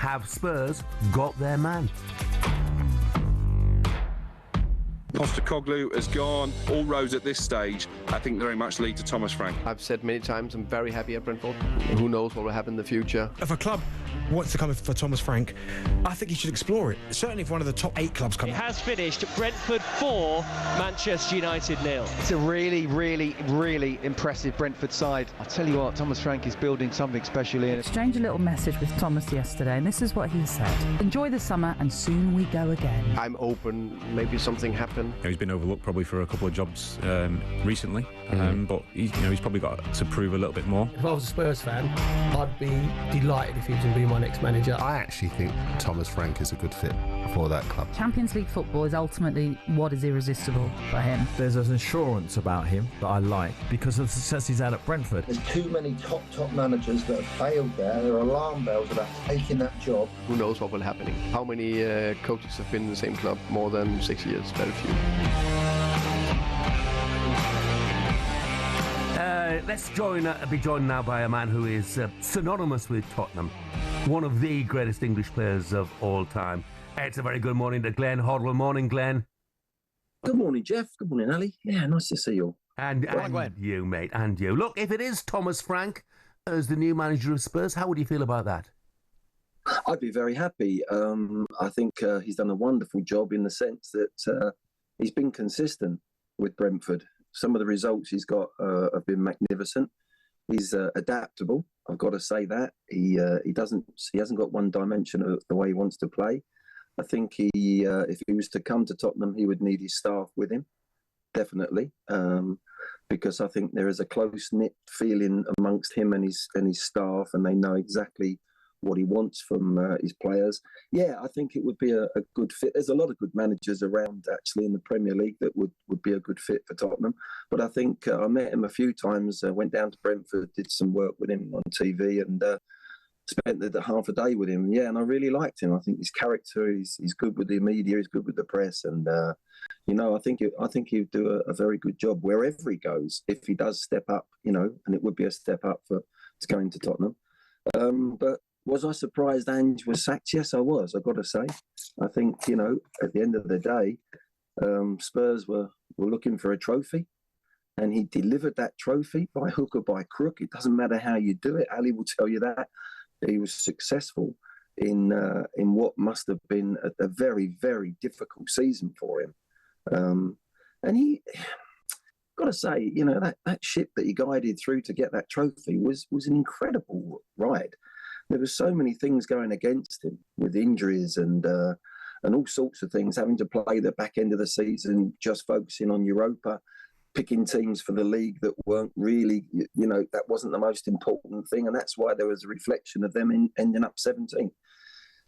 Have Spurs got their man? Postecoglou has gone. All roads at this stage, I think, very much lead to Thomas Frank. I've said many times I'm very happy at Brentford. Who knows what will happen in the future? If a club wants to come for Thomas Frank, I think he should explore it. Certainly if one of the top 8 clubs come. It has finished Brentford 4, Manchester United 0. It's a really, really, really impressive Brentford side. I'll tell you what, Thomas Frank is building something special here. Exchanged a little message with Thomas yesterday, and this is what he said. Enjoy the summer and soon we go again. I'm open, maybe something happened. He's been overlooked probably for a couple of jobs recently, but he's probably got to prove a little bit more. If I was a Spurs fan, I'd be delighted if he was going to be my next manager. I actually think Thomas Frank is a good fit for that club. Champions League football is ultimately what is irresistible for him. There's an assurance about him that I like because of the success he's had at Brentford. There's too many top managers that have failed there. There are alarm bells about taking that job. Who knows what will happen? How many coaches have been in the same club more than 6 years? Very few. Let's be joined now by a man who is synonymous with Tottenham, one of the greatest English players of all time. It's a very good morning to Glenn Hoddle. Morning, Glenn. Good morning, Jeff. Good morning, Ali. Yeah, nice to see you. And you, mate, and you. Look, if it is Thomas Frank as the new manager of Spurs, how would you feel about that? I'd be very happy. I think he's done a wonderful job in the sense that he's been consistent with Brentford. Some of the results he's got have been magnificent. He's adaptable. I've got to say that he hasn't got one dimension of the way he wants to play. I think if he was to come to Tottenham, he would need his staff with him, definitely, because I think there is a close knit feeling amongst him and his staff, and they know exactly what he wants from his players. Yeah, I think it would be a good fit. There's a lot of good managers around, actually, in the Premier League that would be a good fit for Tottenham. But I think I met him a few times, went down to Brentford, did some work with him on TV and spent half a day with him. Yeah, and I really liked him. I think his character, he's good with the media, he's good with the press. And, I think he'd do a very good job wherever he goes, if he does step up, and it would be a step up to going to Tottenham. But was I surprised Ange was sacked? Yes, I was, I've got to say. I think, at the end of the day, Spurs were looking for a trophy, and he delivered that trophy by hook or by crook. It doesn't matter how you do it. Ali will tell you that. He was successful in what must have been a very, very difficult season for him. And he, got to say, that ship that he guided through to get that trophy was an incredible ride. There were so many things going against him with injuries and all sorts of things, having to play the back end of the season, just focusing on Europa, picking teams for the league that weren't really, that wasn't the most important thing. And that's why there was a reflection of them ending up 17th.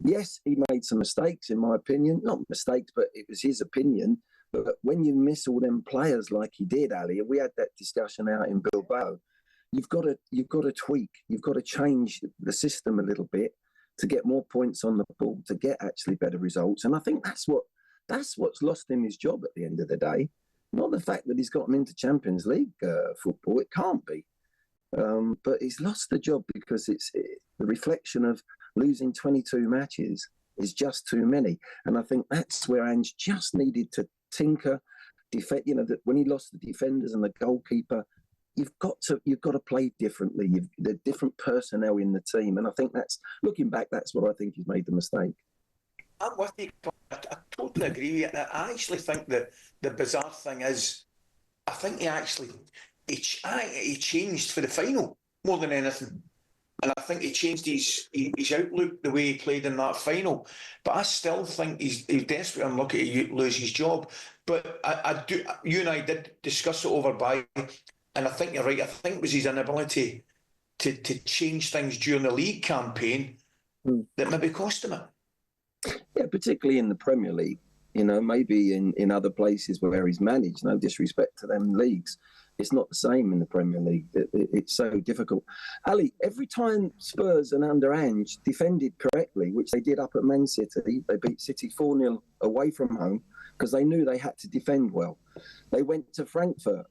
Yes, he made some mistakes, in my opinion. Not mistakes, but it was his opinion. But when you miss all them players like he did, Ali, and we had that discussion out in Bilbao, you've got to tweak. You've got to change the system a little bit to get more points on the ball, to get actually better results. And I think that's what's lost him his job at the end of the day. Not the fact that he's got him into Champions League football. It can't be. But he's lost the job because it's the reflection of losing 22 matches is just too many. And I think that's where Ange just needed to tinker, defend. That when he lost the defenders and the goalkeeper, you've got to play differently. The different personnel in the team, and I think that's, looking back, that's what I think he's made the mistake. I'm with you. I totally agree with you. I actually think that the bizarre thing is, I think he changed for the final more than anything. And I think he changed his outlook, the way he played in that final. But I still think he's desperate and lucky to lose his job. But I do. You and I did discuss it over by, and I think you're right. I think it was his inability to change things during the league campaign that maybe cost him it. Yeah, particularly in the Premier League. Maybe in other places where he's managed, no disrespect to them leagues, it's not the same in the Premier League. It's so difficult. Ali, every time Spurs and under Ange defended correctly, which they did up at Man City, they beat City 4-0 away from home because they knew they had to defend well. They went to Frankfurt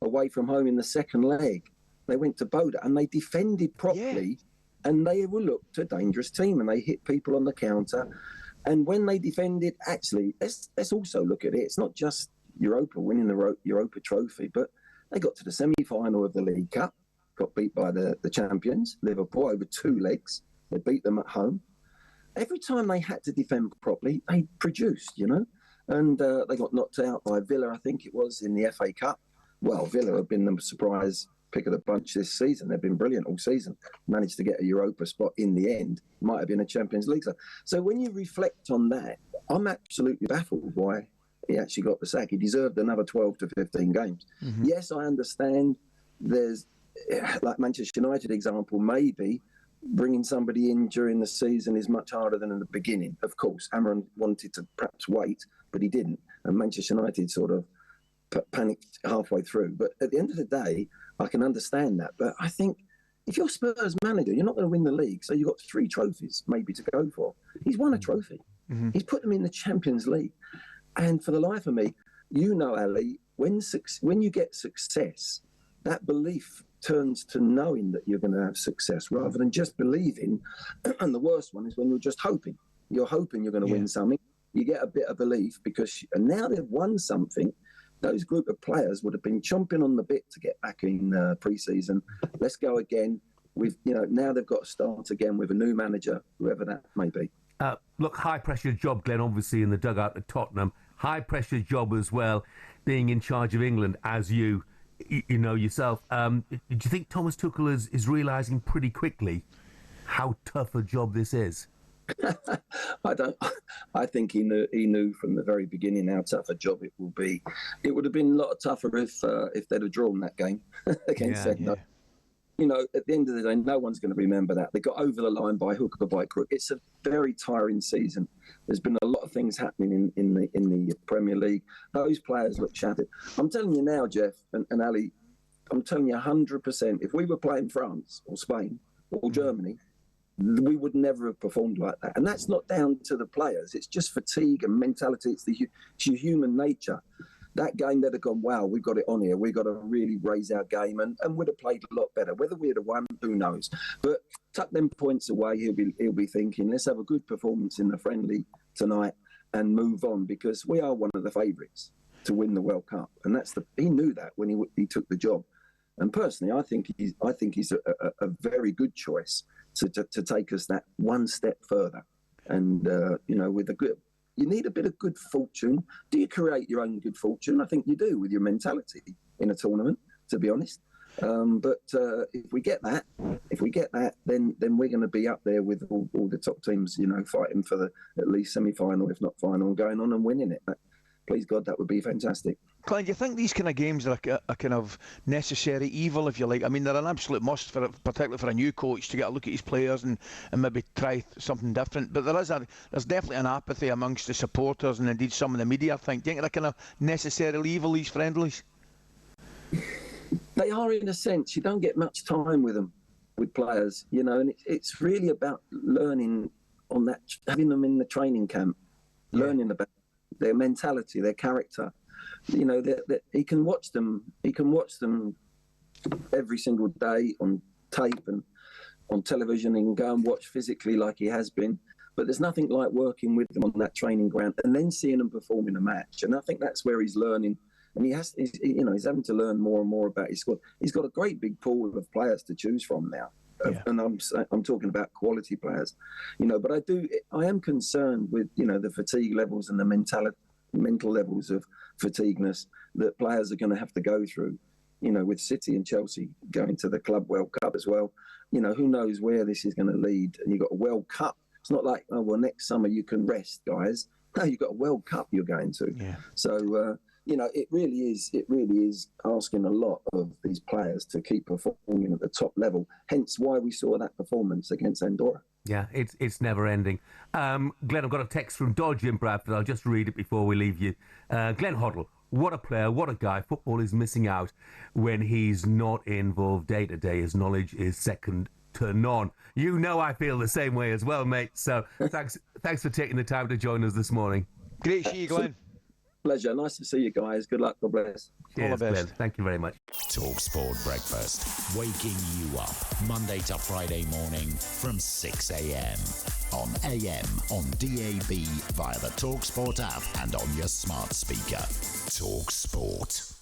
away from home in the second leg. They went to Boda and they defended properly. and they were looked a dangerous team, and they hit people on the counter. And when they defended, actually, let's also look at it. It's not just Europa winning the Europa trophy, but they got to the semi-final of the League Cup, got beat by the champions, Liverpool, over 2 legs. They beat them at home. Every time they had to defend properly, they produced, you know. And they got knocked out by Villa, I think it was, in the FA Cup. Well, Villa have been the surprise pick of the bunch this season. They've been brilliant all season. Managed to get a Europa spot in the end. Might have been a Champions League. So when you reflect on that, I'm absolutely baffled why he actually got the sack. He deserved another 12 to 15 games. Mm-hmm. Yes, I understand there's, like Manchester United example, maybe bringing somebody in during the season is much harder than in the beginning. Of course, Amram wanted to perhaps wait, but he didn't. And Manchester United sort of panicked halfway through. But at the end of the day, I can understand that. But I think if you're Spurs manager, you're not going to win the league. So you've got 3 trophies maybe to go for. He's won a trophy. Mm-hmm. He's put them in the Champions League. And for the life of me, you know, Ali, when you get success, that belief turns to knowing that you're going to have success rather than just believing. And the worst one is when you're just hoping. You're hoping you're going to win something. You get a bit of belief and now they've won something. Those group of players would have been chomping on the bit to get back in pre-season. Let's go again. Now they've got to start again with a new manager, whoever that may be. Look, high-pressure job, Glenn, obviously, in the dugout at Tottenham. High-pressure job as well, being in charge of England, as you know yourself. Do you think Thomas Tuchel is realising pretty quickly how tough a job this is? I think he knew from the very beginning how tough a job it will be. It would have been a lot tougher if they'd have drawn that game against Edinburgh. You know, at the end of the day, no one's going to remember that. They got over the line by hook or by crook. It's a very tiring season. There's been a lot of things happening in the Premier League. Those players look shattered. I'm telling you now, Jeff and Ali, I'm telling you 100%, if we were playing France or Spain or Germany, we would never have performed like that. And that's not down to the players. It's just fatigue and mentality. It's your human nature. That game, they'd have gone, wow, we've got it on here. We've got to really raise our game and would have played a lot better. Whether we'd have won, who knows? But tuck them points away. He'll be thinking, let's have a good performance in the friendly tonight and move on, because we are one of the favourites to win the World Cup. And he knew that when he took the job. And personally, I think he's a very good choice to take us that one step further. And with you need a bit of good fortune. Do you create your own good fortune? I think you do with your mentality in a tournament, to be honest. But if we get that, then we're going to be up there with all the top teams, fighting for at least semi-final, if not final, and going on and winning it. Please God, that would be fantastic. Glenn, do you think these kind of games are a kind of necessary evil, if you like? I mean, they're an absolute must, particularly for a new coach, to get a look at his players and maybe try something different. But there's definitely an apathy amongst the supporters and indeed some of the media, I think. Do you think they're kind of necessary evil, these friendlies? They are, in a sense. You don't get much time with them, with players, and it's really about learning on that, having them in the training camp, learning about their mentality, their character. He can watch them. He can watch them every single day on tape and on television, and go and watch physically like he has been. But there's nothing like working with them on that training ground and then seeing them perform in a match. And I think that's where he's learning. And he's having to learn more and more about his squad. He's got a great big pool of players to choose from now. Yeah. And I'm talking about quality players, But I am concerned with the fatigue levels and the mental levels of fatigueness that players are going to have to go through. With City and Chelsea going to the Club World Cup as well. Who knows where this is going to lead? And you've got a World Cup. It's not like, next summer you can rest, guys. No, you've got a World Cup you're going to. Yeah. So. It really is asking a lot of these players to keep performing at the top level. Hence why we saw that performance against Andorra. Yeah, it's never ending. Glenn, I've got a text from Dodge in Bradford. I'll just read it before we leave you. Glenn Hoddle, what a player, what a guy. Football is missing out when he's not involved day to day. His knowledge is second to none. I feel the same way as well, mate. So thanks for taking the time to join us this morning. Great to see you, Glenn. Pleasure. Nice to see you guys. Good luck. God bless. Cheers, Glenn. Thank you very much. talkSPORT Breakfast, waking you up Monday to Friday morning from 6 a.m. on AM, on DAB, via the talkSPORT app and on your smart speaker. talkSPORT.